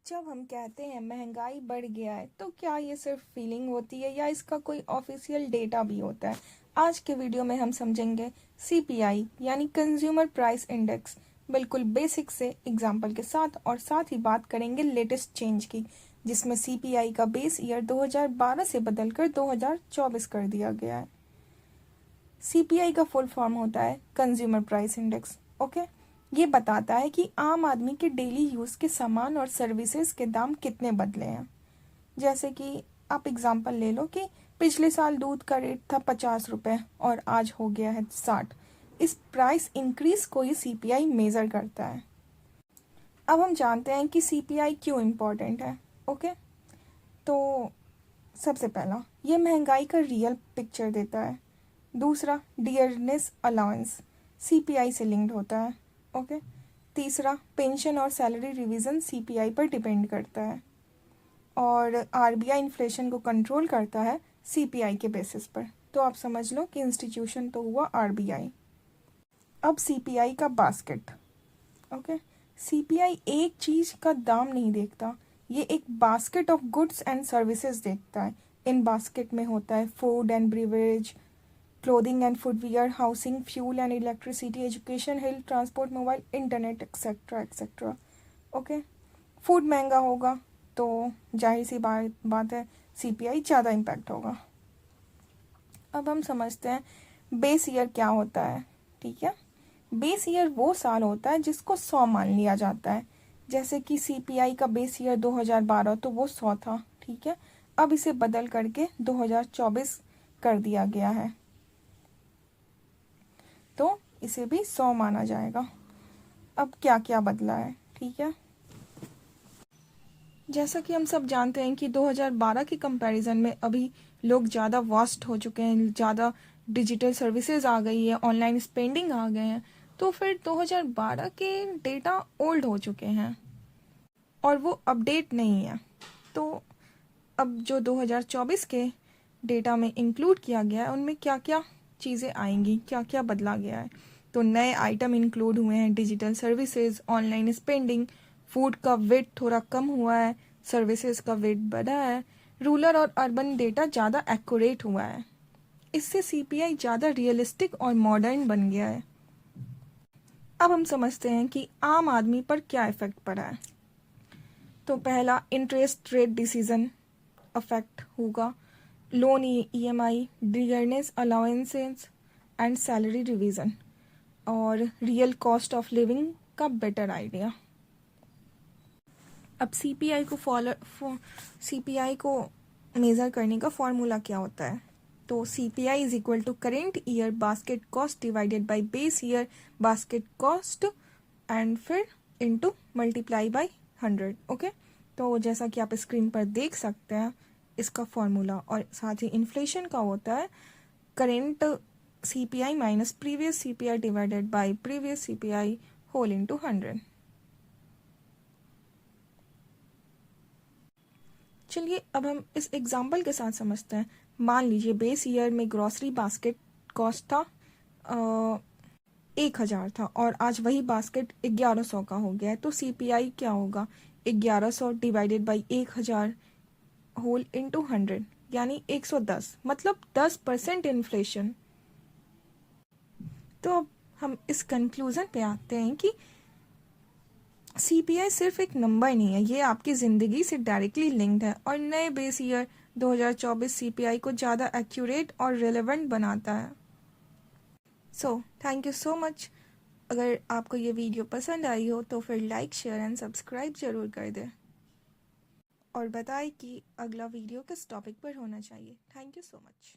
जब हम कहते हैं महंगाई बढ़ गया है तो क्या ये सिर्फ फीलिंग होती है या इसका कोई ऑफिशियल डेटा भी होता है। आज के वीडियो में हम समझेंगे सीपीआई यानी कंज्यूमर प्राइस इंडेक्स बिल्कुल बेसिक से एग्जाम्पल के साथ, और साथ ही बात करेंगे लेटेस्ट चेंज की जिसमें सीपीआई का बेस ईयर 2012 से बदलकर 2024 कर दिया गया है। सीपीआई का फुल फॉर्म होता है कंज्यूमर प्राइस इंडेक्स। ओके, ये बताता है कि आम आदमी के डेली यूज़ के सामान और सर्विसेज के दाम कितने बदले हैं। जैसे कि आप एग्जांपल ले लो कि पिछले साल दूध का रेट था 50 रुपये और आज हो गया है 60। इस प्राइस इंक्रीज को ही सीपीआई मेज़र करता है। अब हम जानते हैं कि सीपीआई क्यों इम्पोर्टेंट है। ओके, तो सबसे पहला ये महंगाई का रियल पिक्चर देता है। दूसरा, डियरनेस अलाउंस सीपीआई से लिंक्ड होता है। ओके, तीसरा, पेंशन और सैलरी रिवीजन सीपीआई पर डिपेंड करता है। और आरबीआई इन्फ्लेशन को कंट्रोल करता है सीपीआई के बेसिस पर। तो आप समझ लो कि इंस्टीट्यूशन तो हुआ आरबीआई। अब सीपीआई का बास्केट। ओके, सीपीआई एक चीज़ का दाम नहीं देखता, ये एक basket of goods and services देखता है। इन बास्केट में होता है food and beverage, clothing and footwear, housing, fuel and electricity, education, health, transport, mobile, internet, etcetera etcetera. Okay, food महंगा होगा तो जाहिर सी बात है सीपीआई ज़्यादा इम्पैक्ट होगा। अब हम समझते हैं बेस ईयर क्या होता है। ठीक है, बेस ईयर वो साल होता है जिसको 100 मान लिया जाता है। जैसे कि सीपीआई का बेस ईयर 2012 तो वो 100 था। ठीक है, अब इसे बदल करके 2024 कर दिया गया है, तो इसे भी 100 माना जाएगा। अब क्या क्या बदला है। ठीक है, जैसा कि हम सब जानते हैं कि 2012 के कंपैरिजन में अभी लोग ज़्यादा वास्ट हो चुके हैं, ज़्यादा डिजिटल सर्विसेज आ गई है, ऑनलाइन स्पेंडिंग आ गए हैं, तो फिर 2012 के डेटा ओल्ड हो चुके हैं और वो अपडेट नहीं है। तो अब जो 2024 के डेटा में इंक्लूड किया गया है उनमें क्या क्या चीज़ें आएंगी, क्या क्या बदला गया है। तो नए आइटम इंक्लूड हुए हैं digital services, online spending, food का वेट थोड़ा कम हुआ है, सर्विसेज का वेट बढ़ा है, रूरल और अर्बन डेटा ज़्यादा एक्यूरेट हुआ है। इससे सीपीआई ज़्यादा रियलिस्टिक और मॉडर्न बन गया है। अब हम समझते हैं कि आम आदमी पर क्या इफेक्ट पड़ा है। तो पहला, इंटरेस्ट रेट डिसीजन अफेक्ट होगा, loan EMI, dearness allowances and salary revision, और रियल कॉस्ट ऑफ लिविंग का बेटर आइडिया। अब सीपीआई को मेज़र करने का फॉर्मूला क्या होता है। तो CPI is equal to current year basket cost divided by base year basket cost and फिर इनटू मल्टीप्लाई बाय 100। ओके, तो जैसा कि आप स्क्रीन पर देख सकते हैं इसका फॉर्मूला, और साथ ही इन्फ्लेशन का होता है current CPI minus previous CPI divided by previous CPI whole into 100। चलिए अब हम इस एग्जाम्पल के साथ समझते हैं। मान लीजिए बेस ईयर में ग्रॉसरी बास्केट कॉस्ट था 1000 था और आज वही बास्केट 1100 का हो गया है, तो सीपीआई क्या होगा, 1100 डिवाइडेड बाई 1000 होल इंटू 100 यानी 110, मतलब 10% इन्फ्लेशन। तो अब हम इस कंक्लूजन पे आते हैं कि सीपीआई सिर्फ एक नंबर नहीं है, ये आपकी ज़िंदगी से डायरेक्टली लिंक्ड है, और नए बेस ईयर 2024 सीपीआई को ज़्यादा एक्यूरेट और रिलेवेंट बनाता है। So thank you so much. अगर आपको ये वीडियो पसंद आई हो तो फिर लाइक, शेयर एंड सब्सक्राइब जरूर कर दें और बताएं कि अगला वीडियो किस टॉपिक पर होना चाहिए। Thank you so much.